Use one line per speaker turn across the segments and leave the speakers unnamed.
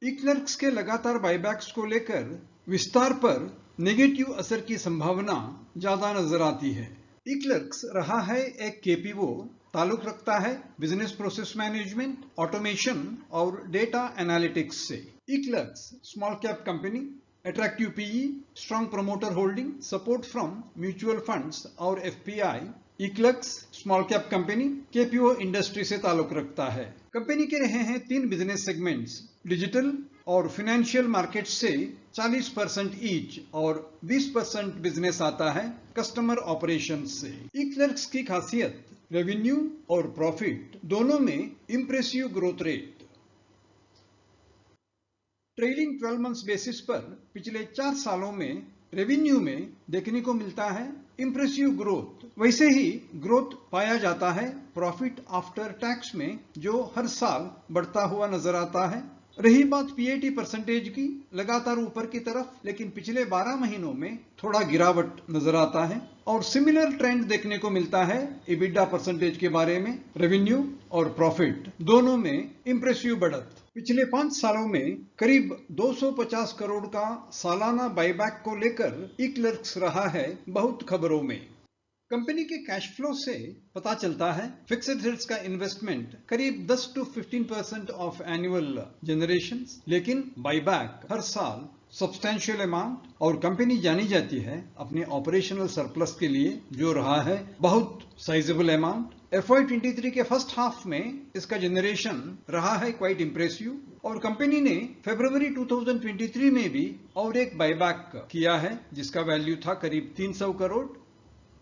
ई-क्लर्क्स के लगातार बायबैक्स को लेकर विस्तार पर नेगेटिव असर की संभावना ज्यादा नजर आती है। ई-क्लर्क्स रहा है एक केपीओ, ताल्लुक रखता है बिजनेस प्रोसेस मैनेजमेंट, ऑटोमेशन और डेटा एनालिटिक्स से। EClerx small cap company, attractive PE, strong promoter holding, support from mutual funds और FPI. EClerx small cap company KPO industry से ताल्लुक रखता है। कंपनी के रहे हैं 3 बिजनेस सेगमेंट्स, डिजिटल और फाइनेंशियल मार्केट से 40% ईच और 20% बिजनेस आता है कस्टमर ऑपरेशंस से। ई-क्लर्क्स की खासियत रेवेन्यू और प्रॉफिट दोनों में impressive growth rate. Trailing 12 months basis पर पिछले 4 सालों में रेवेन्यू में देखने को मिलता है इंप्रेसिव ग्रोथ। वैसे ही ग्रोथ पाया जाता है प्रॉफिट आफ्टर टैक्स में, जो हर साल बढ़ता हुआ नजर आता है। रही बात पीएटी परसेंटेज की, लगातार ऊपर की तरफ, लेकिन पिछले 12 महीनों में थोड़ा गिरावट नजर आता है। और सिमिलर ट्रेंड देखने को मिलता है इबिडा परसेंटेज के बारे में। रेवेन्यू और प्रॉफिट दोनों में इंप्रेसिव बढ़त। पिछले 5 सालों में करीब 250 करोड़ का सालाना बायबैक को लेकर ई-क्लर्क्स रहा है बहुत खबरों में। कंपनी के कैश फ्लो से पता चलता है फिक्स्ड एसेट्स का इन्वेस्टमेंट करीब 10 to 15% ऑफ एनुअल जनरेशन, लेकिन बायबैक हर साल सब्सटैंशियल अमाउंट। और कंपनी जानी जाती है अपने ऑपरेशनल सरप्लस के लिए, जो रहा है बहुत साइजेबल अमाउंट। FY23 के फर्स्ट हाफ में इसका जनरेशन रहा है क्वाइट इंप्रेसिव। और कंपनी ने फरवरी 2023 में भी और एक बायबैक किया है जिसका वैल्यू था करीब 300 crore.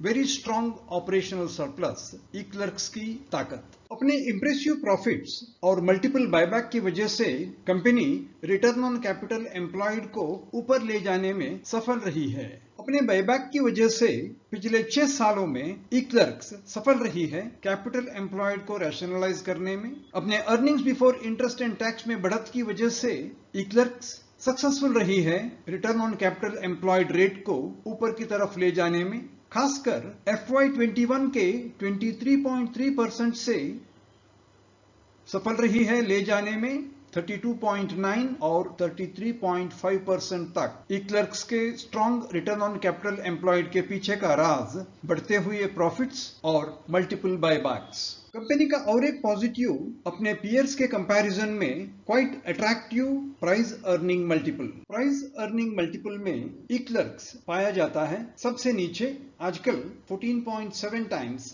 Very strong operational surplus, eClerx की ताकत। अपने इंप्रेसिव प्रॉफिट्स और मल्टीपल बायबैक की वजह से company return on capital employed को ऊपर ले जाने में सफल रही है। अपने बायबैक की वजह से पिछले 6 सालों में ई-क्लर्क्स सफल रही है कैपिटल एम्प्लॉयड को रैशनलाइज करने में। अपने earnings before interest and tax में बढ़त की वजह से ई-क्लर्क्स सक्सेसफुल रही है return on capital employed rate को ऊपर की तरफ ले जाने में। खासकर FY21 के 23.3% से सफल रही है ले जाने में 32.9 और 33.5% तक। ई-क्लर्क्स के strong return on capital employed के पीछे का राज बढ़ते हुए प्रॉफिट्स और मल्टीपल बायबैक्स। कंपनी का और एक पॉजिटिव अपने पीयर्स के कंपैरिजन में quite attractive price earning multiple. Price earning multiple में ई-क्लर्क्स पाया जाता है सबसे नीचे, आजकल 14.7 टाइम्स,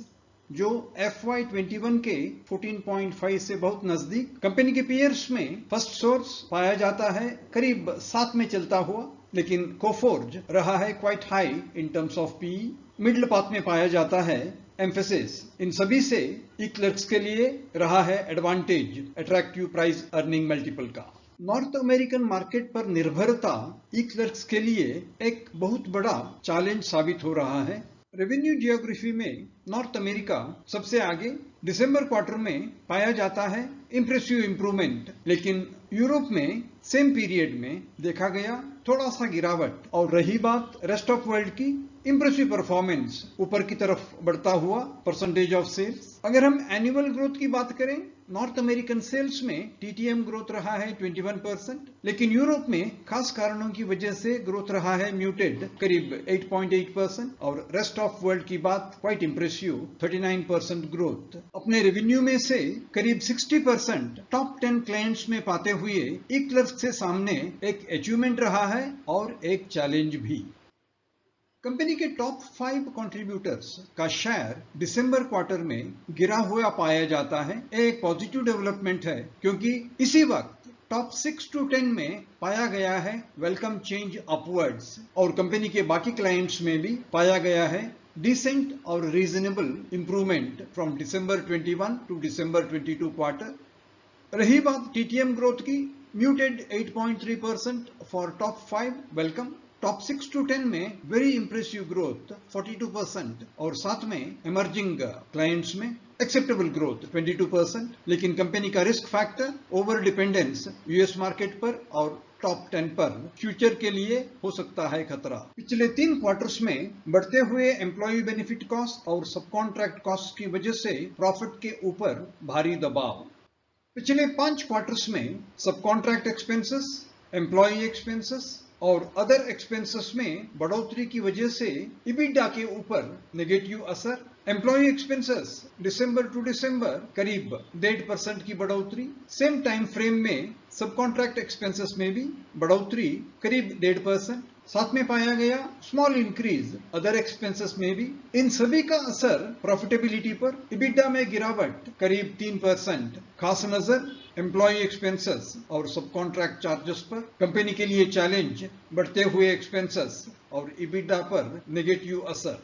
जो FY21 के 14.5 से बहुत नजदीक। कंपनी के पीयर्स में फर्स्ट सोर्स पाया जाता है करीब 7 में चलता हुआ, लेकिन कोफोर्ज रहा है quite high in terms of PE. Middle path में पाया जाता है एम्फेसिस। इन सभी से ई-क्लर्क्स के लिए रहा है advantage attractive price earning multiple का। नॉर्थ अमेरिकन मार्केट पर निर्भरता ई-क्लर्क्स के लिए एक बहुत बड़ा चैलेंज साबित हो रहा है। रेवेन्यू जियोग्राफी में नॉर्थ अमेरिका सबसे आगे दिसंबर क्वार्टर में पाया जाता है इंप्रेसिव इंप्रूवमेंट, लेकिन यूरोप में सेम पीरियड में देखा गया थोड़ा सा गिरावट। और रही बात रेस्ट ऑफ वर्ल्ड की, इंप्रेसिव परफॉर्मेंस ऊपर की तरफ बढ़ता हुआ परसेंटेज ऑफ सेल्स। अगर हम एनुअल ग्रोथ की बात करें, नॉर्थ अमेरिकन सेल्स में टीटीएम ग्रोथ रहा है 21%, लेकिन यूरोप में खास कारणों की वजह से ग्रोथ रहा है म्यूटेड, करीब 8.8%। और रेस्ट ऑफ वर्ल्ड की बात क्वाइट इंप्रेसिव 39% ग्रोथ। अपने रेवेन्यू में से करीब 60% टॉप 10 क्लाइंट्स में पाते हुए ई-क्लर्क्स से सामने एक अचीवमेंट रहा है और एक चैलेंज भी। कंपनी के टॉप 5 कंट्रीब्यूटर्स का शेयर दिसंबर क्वार्टर में गिरा हुआ पाया जाता है। एक पॉजिटिव डेवलपमेंट है, क्योंकि इसी वक्त टॉप 6 to 10 में पाया गया है वेलकम चेंज अपवर्ड्स। और कंपनी के बाकी क्लाइंट्स में भी पाया गया है डिसेंट और reasonable improvement from December 21 to December 22 quarter. रही बात टीटीएम ग्रोथ की, muted 8.3% for top 5 welcome. Top 6 to 10 में वेरी इंप्रेसिव ग्रोथ 42%, और साथ में इमर्जिंग क्लाइंट्स में एक्सेप्टेबल ग्रोथ 22%। लेकिन कंपनी का risk factor over dependence US market पर और टॉप 10 पर फ्यूचर के लिए हो सकता है खतरा। पिछले 3 क्वार्टर्स में बढ़ते हुए एम्प्लॉय बेनिफिट कॉस्ट और सब कॉन्ट्रैक्ट कॉस्ट की वजह से प्रॉफिट के ऊपर भारी दबाव। पिछले 5 क्वार्टर्स में सब कॉन्ट्रैक्ट एक्सपेंसेस, एम्प्लॉय एक्सपेंसेस और अदर एक्सपेंसेस में बढ़ोतरी की वजह से इबिडा के ऊपर नेगेटिव असर। एम्प्लॉय एक्सपेंसेस दिसंबर टू दिसंबर करीब 1.5% की बढ़ोतरी। सेम टाइम फ्रेम में सब कॉन्ट्रैक्ट एक्सपेंसेस में भी बढ़ोतरी करीब 1.5%। साथ में पाया गया स्मॉल इंक्रीज अदर एक्सपेंसेस में भी। इन सभी का असर प्रॉफिटेबिलिटी पर, इबिडा में गिरावट करीब 3%। खास नजर एम्प्लॉय एक्सपेंसेस और सब कॉन्ट्रैक्ट चार्जेस पर। कंपनी के लिए चैलेंज बढ़ते हुए एक्सपेंसेस और इबिडा पर नेगेटिव असर।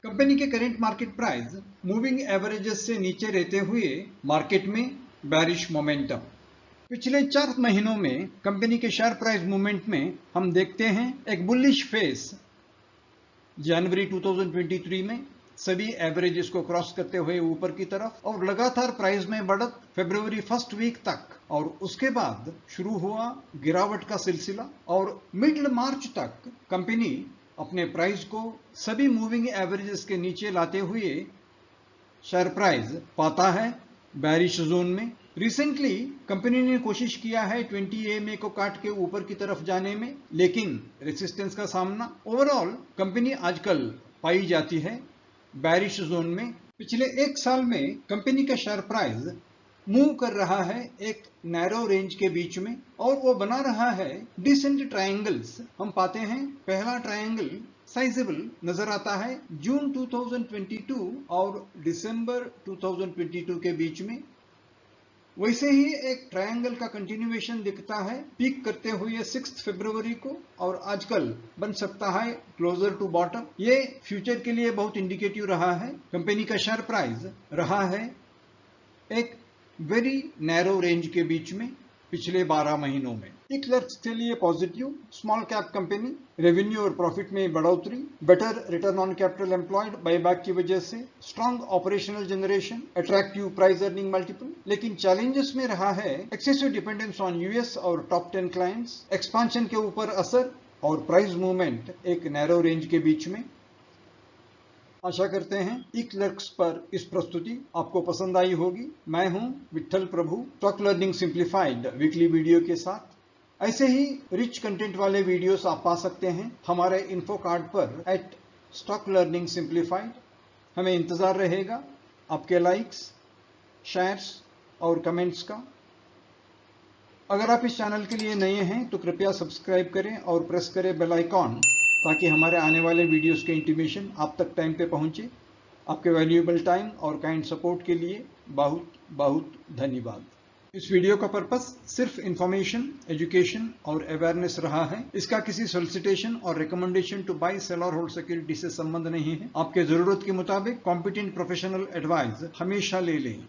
कंपनी के current market price moving averages से नीचे रहते हुए मार्केट में बैरिश मोमेंटम। पिछले 4 महीनों में कंपनी के शेयर प्राइस मूवमेंट में हम देखते हैं एक बुलिश फेस जनवरी 2023 में सभी एवरेजेस को क्रॉस करते हुए ऊपर की तरफ, और लगातार प्राइस में बढ़त फरवरी फर्स्ट वीक तक, और उसके बाद शुरू हुआ गिरावट का सिलसिला, और मिड मार्च तक कंपनी अपने प्राइस को सभी मूविंग एवरेजेस के नीचे लाते हुए शेयर प्राइस पाता है बैरिश जोन में। रिसेंटली कंपनी ने कोशिश किया है 20 EMA को काट के ऊपर की तरफ जाने में, लेकिन रेसिस्टेंस का सामना। ओवरऑल कंपनी आजकल पाई जाती है बैरिश जोन में। पिछले 1 साल में कंपनी का शेयर प्राइस मूव कर रहा है एक नैरो रेंज के बीच में, और वो बना रहा है डिसेंट ट्रायंगल्स। हम पाते हैं पहला ट्रायंगल साइजेबल नजर आता है जून 2022 और दिसंबर 2022 के बीच में। वैसे ही एक ट्रायंगल का कंटिन्यूएशन दिखता है पीक करते हुए 6 फरवरी को, और आजकल बन सकता है क्लोजर टू बॉटम। ये फ्यूचर के लिए बहुत इंडिकेटिव रहा है। कंपनी का शेयर प्राइस रहा है एक वेरी नैरो रेंज के बीच में पिछले 12 महीनों में। इक्लर्क्स के लिए positive, small cap company, revenue और प्रॉफिट में बढ़ोतरी, better return on capital employed buyback की वजह से, strong operational generation, attractive price earning multiple. लेकिन चैलेंजेस में रहा है एक्सेसिव डिपेंडेंस ऑन यूएस और टॉप 10 क्लाइंट्स, एक्सपांशन के ऊपर असर, और प्राइस मूवमेंट एक नैरो रेंज के बीच में। आशा करते हैं इक्लर्क्स पर इस प्रस्तुति आपको पसंद आई होगी। मैं हूं Vitthal Prabhu, stock learning simplified weekly video के साथ। ऐसे ही रिच कंटेंट वाले वीडियोस आप पा सकते हैं हमारे इन्फो कार्ड पर @स्टॉक लर्निंग सिंप्लीफाइड। हमें इंतजार रहेगा आपके लाइक्स, शेयर्स और कमेंट्स का। अगर आप इस चैनल के लिए नए हैं तो कृपया सब्सक्राइब करें और प्रेस करें बेल आइकॉन, ताकि हमारे आने वाले वीडियोस के इंटीमेशन आप तक टाइम पे पहुंचे। आपके वैल्यूएबल टाइम और काइंड सपोर्ट के लिए बहुत बहुत धन्यवाद। इस वीडियो का पर्पस सिर्फ इंफॉर्मेशन, एजुकेशन और अवेयरनेस रहा है। इसका किसी सोलिसिटेशन और रिकमेंडेशन टू बाय, सेल और होल्ड सिक्योरिटी से संबंध नहीं है। आपके जरूरत के मुताबिक कॉम्पिटेंट प्रोफेशनल एडवाइस हमेशा ले लें।